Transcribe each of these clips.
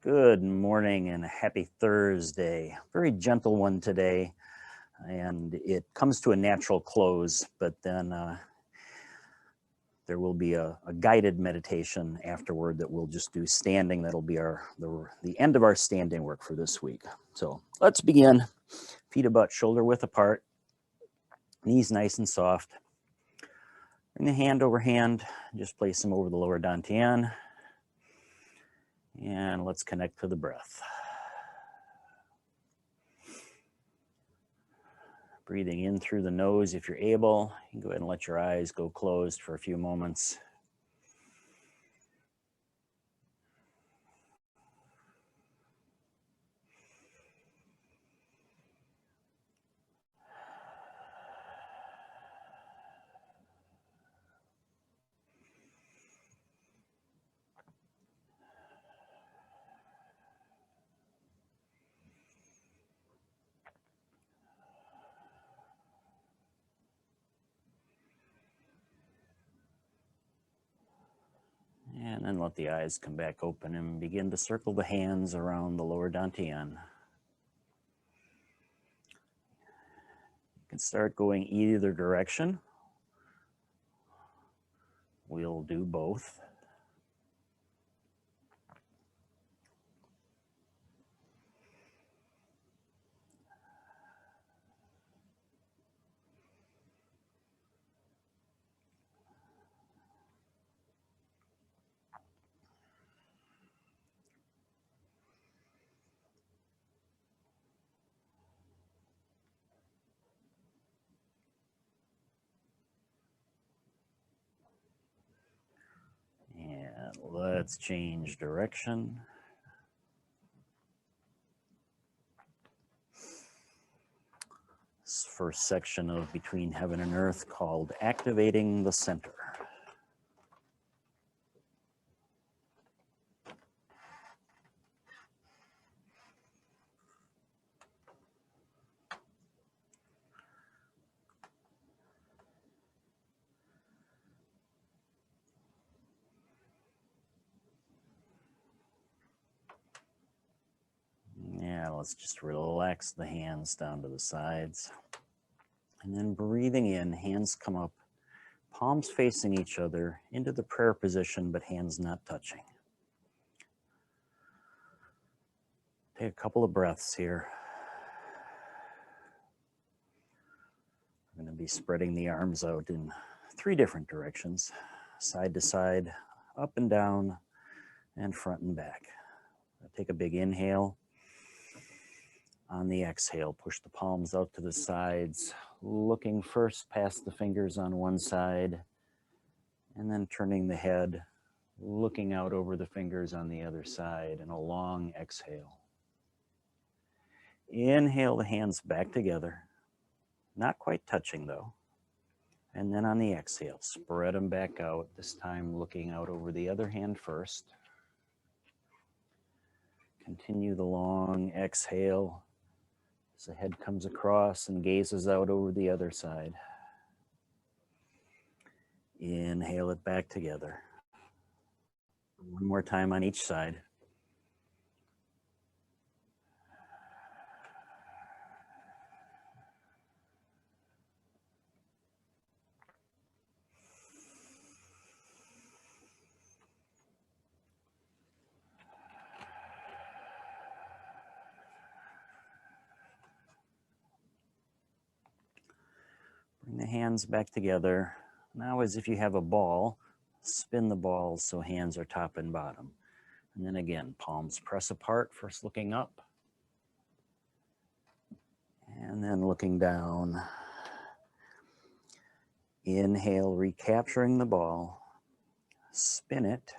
Good morning and happy Thursday. Very gentle one today, and it comes to a natural close, but then there will be a guided meditation afterward that we'll just do standing. That'll be the end of our standing work for this week. So let's begin. Feet about shoulder width apart, knees nice and soft. Bring the hand over hand, just place them over the lower dantian. And let's connect to the breath. Breathing in through the nose if you're able. You can go ahead and let your eyes go closed for a few moments. And then let the eyes come back open and begin to circle the hands around the lower dantian. You can start going either direction. We'll do both. And let's change direction. This first section of Between Heaven and Earth called Activating the Center. Yeah, let's just relax the hands down to the sides. And then breathing in, hands come up, palms facing each other into the prayer position, but hands not touching. Take a couple of breaths here. We're going to be spreading the arms out in 3 different directions, side to side, up and down, and front and back. Take a big inhale. On the exhale, push the palms out to the sides, looking first past the fingers on one side, and then turning the head, looking out over the fingers on the other side, and a long exhale. Inhale the hands back together, not quite touching though. And then on the exhale, spread them back out, this time looking out over the other hand first. Continue the long exhale as the head comes across and gazes out over the other side. Inhale it back together. One more time on each side. Bring the hands back together. Now, as if you have a ball, spin the balls so hands are top and bottom. And then again, palms press apart, first looking up. And then looking down. Inhale, recapturing the ball. Spin it.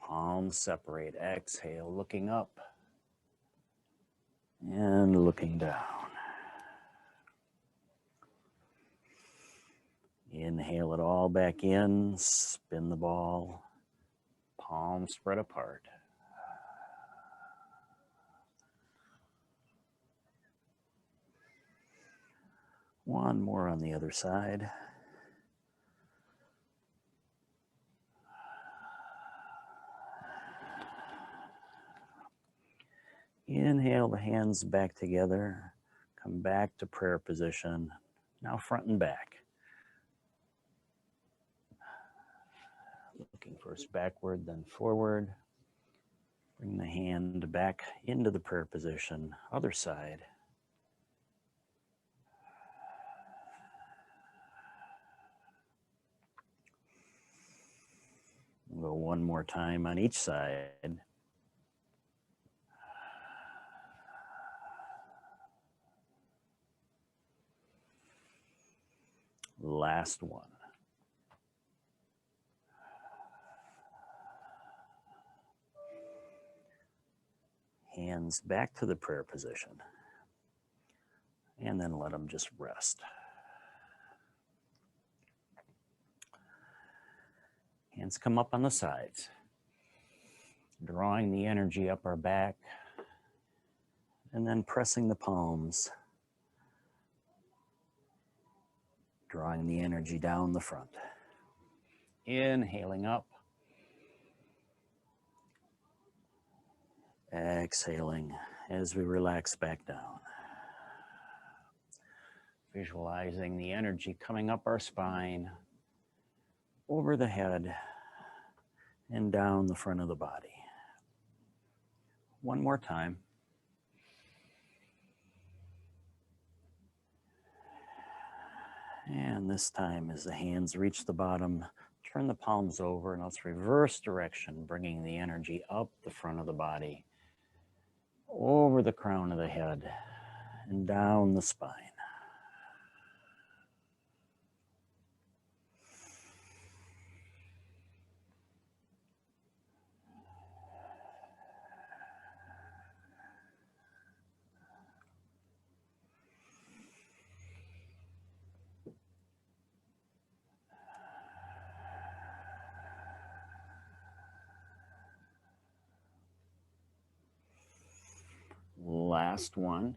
Palms separate. Exhale, looking up. And looking down. Inhale it all back in, spin the ball, palms spread apart. One more on the other side. Inhale the hands back together. Come back to prayer position. Now front and back. Looking first backward, then forward. Bring the hand back into the prayer position. Other side. We'll go one more time on each side. Last one. Hands back to the prayer position. And then let them just rest. Hands come up on the sides. Drawing the energy up our back. And then pressing the palms. Drawing the energy down the front. Inhaling up. Exhaling as we relax back down. Visualizing the energy coming up our spine, over the head, and down the front of the body. One more time. And this time, as the hands reach the bottom, turn the palms over and let's reverse direction, bringing the energy up the front of the body, over the crown of the head, and down the spine. Last one.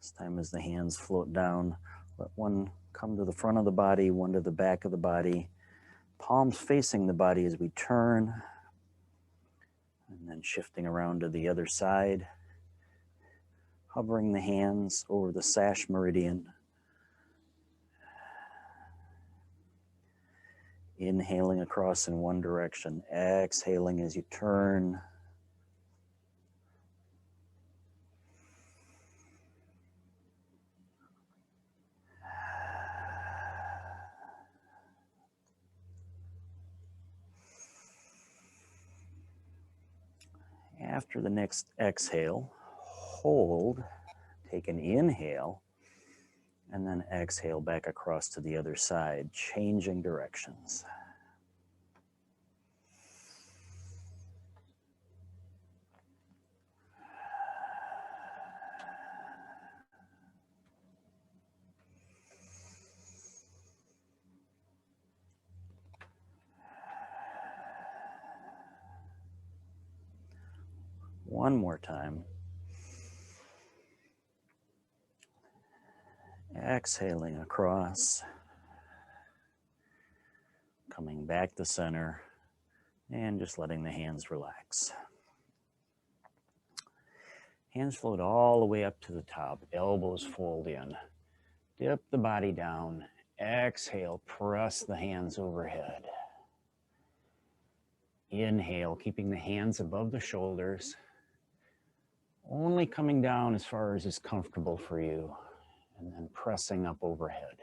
This time as the hands float down, let one come to the front of the body, one to the back of the body. Palms facing the body as we turn, and then shifting around to the other side. Hovering the hands over the sash meridian. Inhaling across in one direction, exhaling as you turn. After the next exhale, hold, take an inhale, and then exhale back across to the other side, changing directions. One more time. Exhaling across, coming back to center, and just letting the hands relax. Hands float all the way up to the top, elbows fold in. Dip the body down, exhale, press the hands overhead. Inhale, keeping the hands above the shoulders, only coming down as far as is comfortable for you, and then pressing up overhead.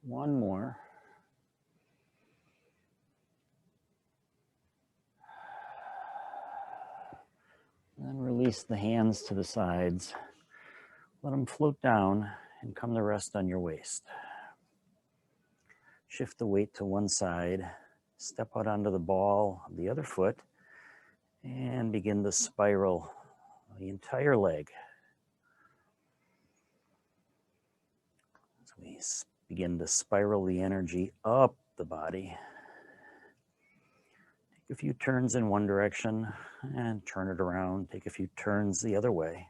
One more. And then release the hands to the sides. Let them float down and come to rest on your waist. Shift the weight to one side, step out onto the ball of the other foot, and begin to spiral the entire leg. So we begin to spiral the energy up the body. Take a few turns in one direction and turn it around. Take a few turns the other way.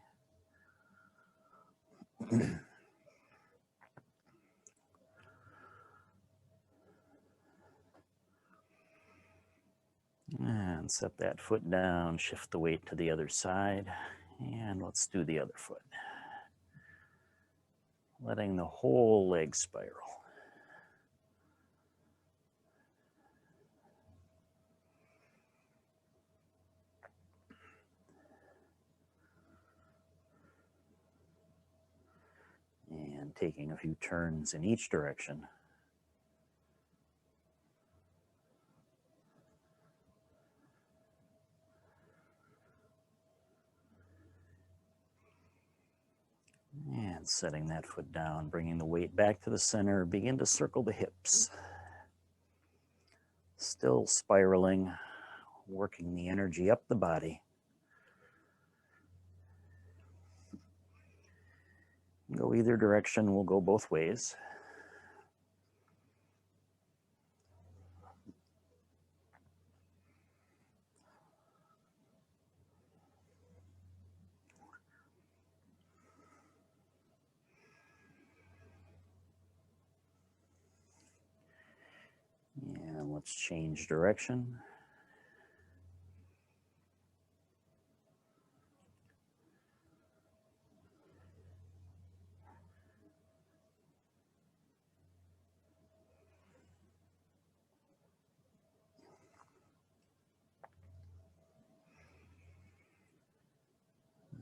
And set that foot down, shift the weight to the other side, and let's do the other foot. Letting the whole leg spiral. And taking a few turns in each direction. And setting that foot down, bringing the weight back to the center, begin to circle the hips. Still spiraling, working the energy up the body. Go either direction, we'll go both ways. And let's change direction.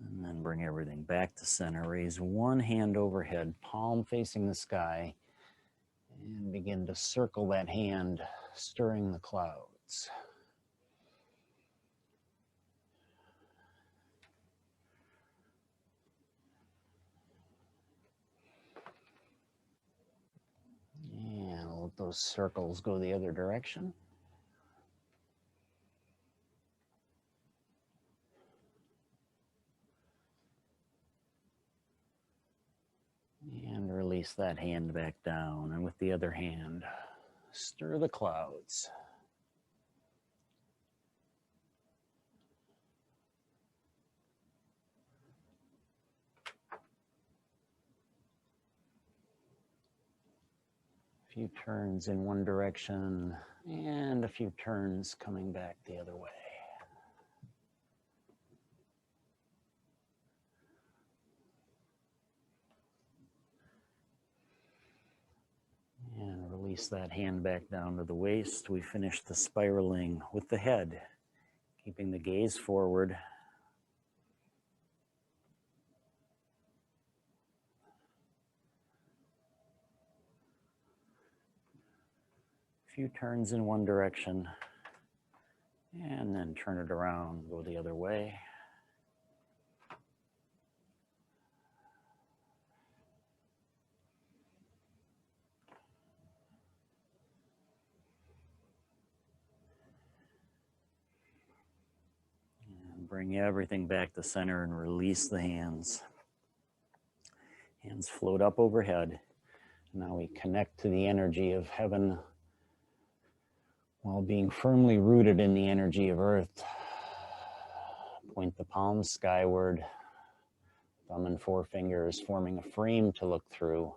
And then bring everything back to center. Raise one hand overhead, palm facing the sky, and begin to circle that hand, stirring the clouds. And let those circles go the other direction. And release that hand back down. And with the other hand, stir the clouds. A few turns in one direction and a few turns coming back the other way. And release that hand back down to the waist. We finish the spiraling with the head, keeping the gaze forward. A few turns in one direction, and then turn it around, go the other way. Bring everything back to center and release the hands. Hands float up overhead. Now we connect to the energy of heaven while being firmly rooted in the energy of earth. Point the palms skyward, thumb and forefingers forming a frame to look through.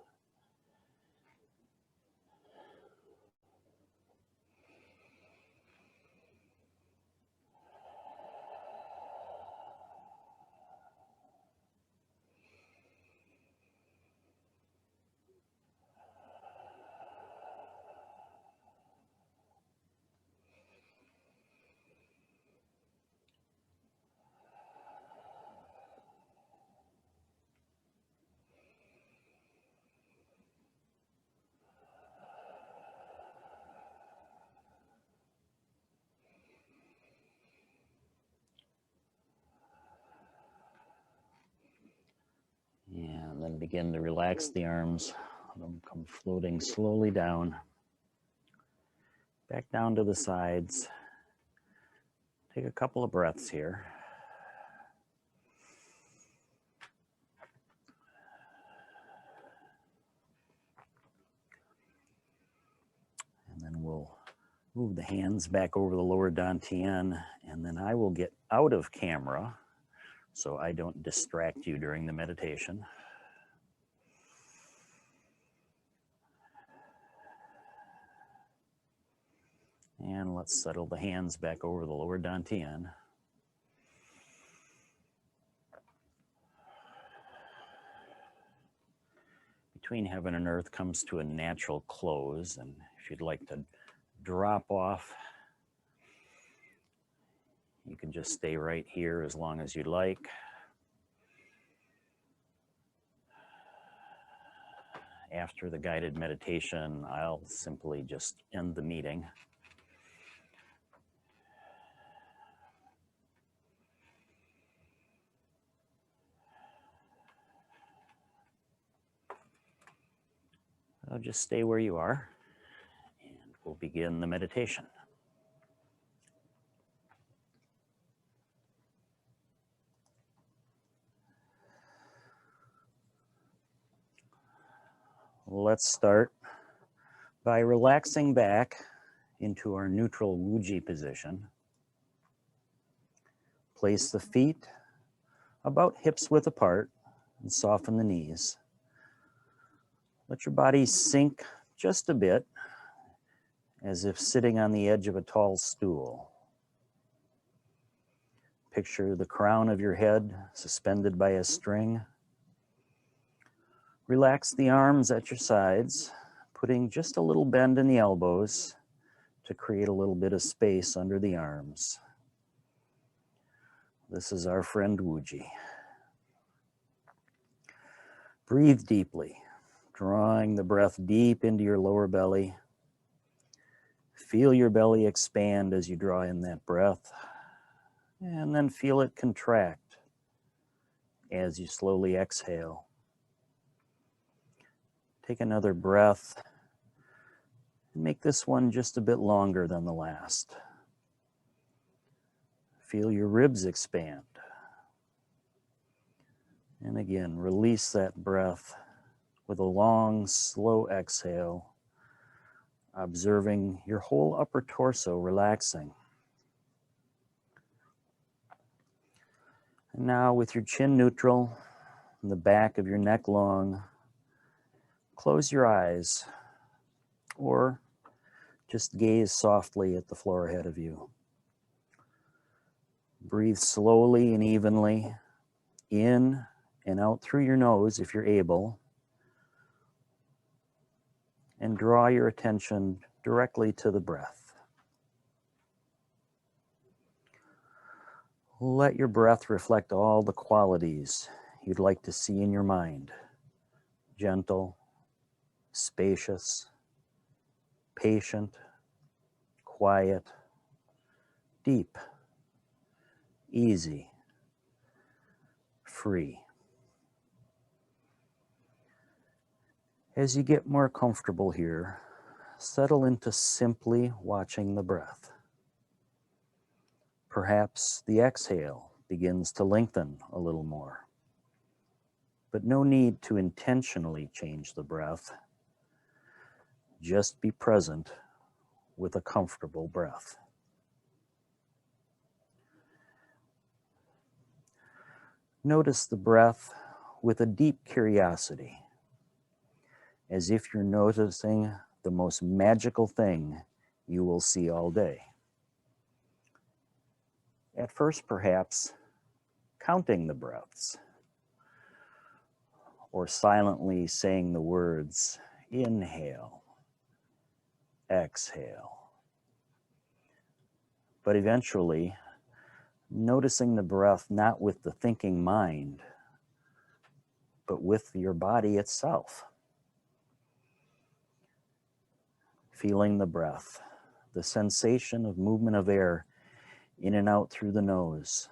And then begin to relax the arms. Let them come floating slowly down. Back down to the sides. Take a couple of breaths here. And then we'll move the hands back over the lower dantian, and then I will get out of camera so I don't distract you during the meditation. And let's settle the hands back over the lower dantian. Between heaven and earth comes to a natural close, and if you'd like to drop off, you can just stay right here as long as you'd like. After the guided meditation, I'll simply just end the meeting. So just stay where you are, and we'll begin the meditation. Let's start by relaxing back into our neutral Wuji position. Place the feet about hips width apart and soften the knees. Let your body sink just a bit, as if sitting on the edge of a tall stool. Picture the crown of your head suspended by a string. Relax the arms at your sides, putting just a little bend in the elbows to create a little bit of space under the arms. This is our friend Wuji. Breathe deeply, drawing the breath deep into your lower belly. Feel your belly expand as you draw in that breath, and then feel it contract as you slowly exhale. Take another breath and make this one just a bit longer than the last. Feel your ribs expand. And again, release that breath with a long, slow exhale, observing your whole upper torso relaxing. And now with your chin neutral and the back of your neck long, close your eyes or just gaze softly at the floor ahead of you. Breathe slowly and evenly in and out through your nose if you're able, and draw your attention directly to the breath. Let your breath reflect all the qualities you'd like to see in your mind. Gentle, spacious, patient, quiet, deep, easy, free. As you get more comfortable here, settle into simply watching the breath. Perhaps the exhale begins to lengthen a little more, but no need to intentionally change the breath. Just be present with a comfortable breath. Notice the breath with a deep curiosity, as if you're noticing the most magical thing you will see all day. At first, perhaps, counting the breaths, or silently saying the words, inhale, exhale. But eventually, noticing the breath not with the thinking mind, but with your body itself. Feeling the breath, the sensation of movement of air in and out through the nose,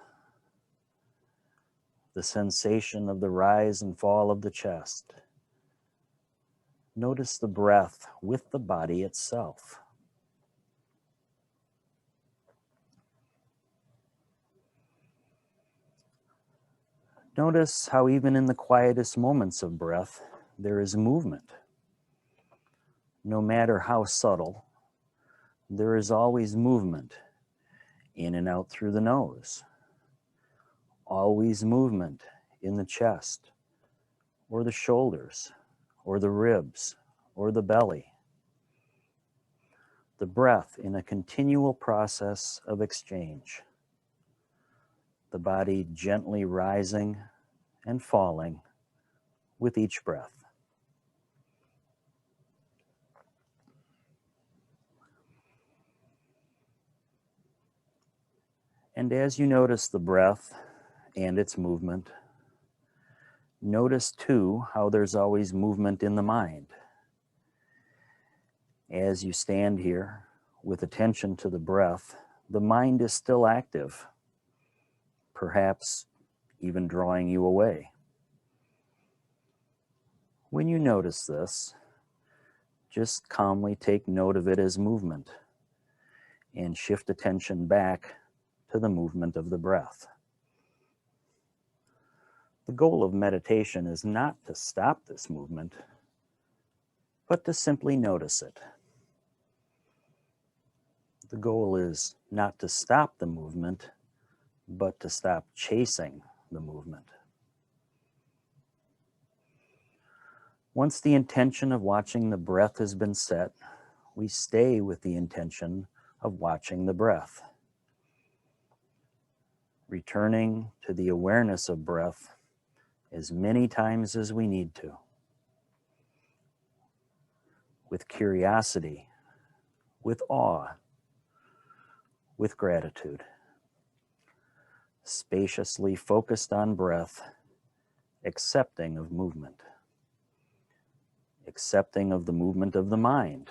the sensation of the rise and fall of the chest. Notice the breath with the body itself. Notice how even in the quietest moments of breath, there is movement. No matter how subtle, there is always movement in and out through the nose. Always movement in the chest, or the shoulders, or the ribs, or the belly. The breath in a continual process of exchange. The body gently rising and falling with each breath. And as you notice the breath and its movement, notice too how there's always movement in the mind. As you stand here with attention to the breath, the mind is still active, perhaps even drawing you away. When you notice this, just calmly take note of it as movement and shift attention back to the movement of the breath. The goal of meditation is not to stop this movement, but to simply notice it. The goal is not to stop the movement, but to stop chasing the movement. Once the intention of watching the breath has been set, we stay with the intention of watching the breath, returning to the awareness of breath as many times as we need to, with curiosity, with awe, with gratitude, spaciously focused on breath, accepting of movement, accepting of the movement of the mind,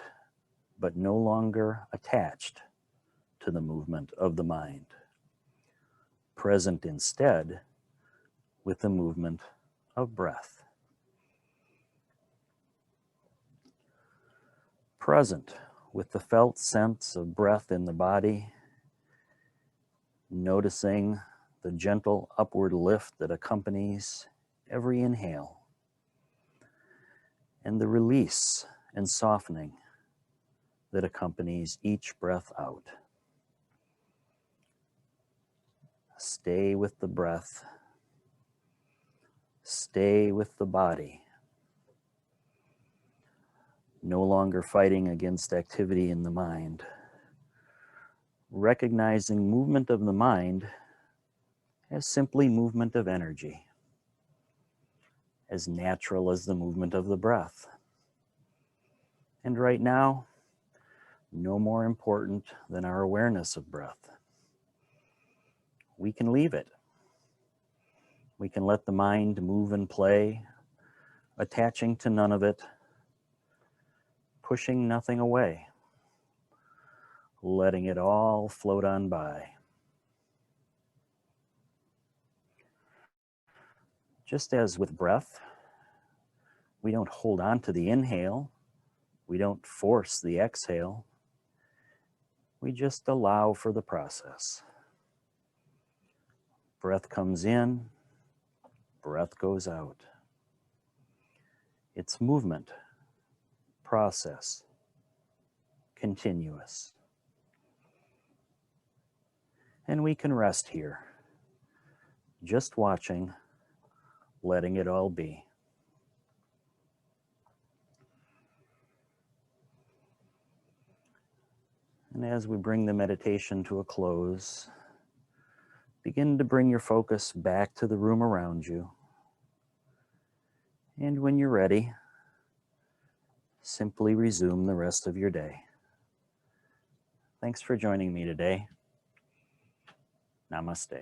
but no longer attached to the movement of the mind, present instead with the movement of breath. Present with the felt sense of breath in the body, noticing the gentle upward lift that accompanies every inhale, and the release and softening that accompanies each breath out. Stay with the breath. Stay with the body. No longer fighting against activity in the mind. Recognizing movement of the mind as simply movement of energy, as natural as the movement of the breath. And right now, no more important than our awareness of breath. We can leave it. We can let the mind move and play, attaching to none of it, pushing nothing away, letting it all float on by. Just as with breath, we don't hold on to the inhale, we don't force the exhale, we just allow for the process. Breath comes in, breath goes out. It's movement, process, continuous. And we can rest here, just watching, letting it all be. And as we bring the meditation to a close, begin to bring your focus back to the room around you. And when you're ready, simply resume the rest of your day. Thanks for joining me today. Namaste.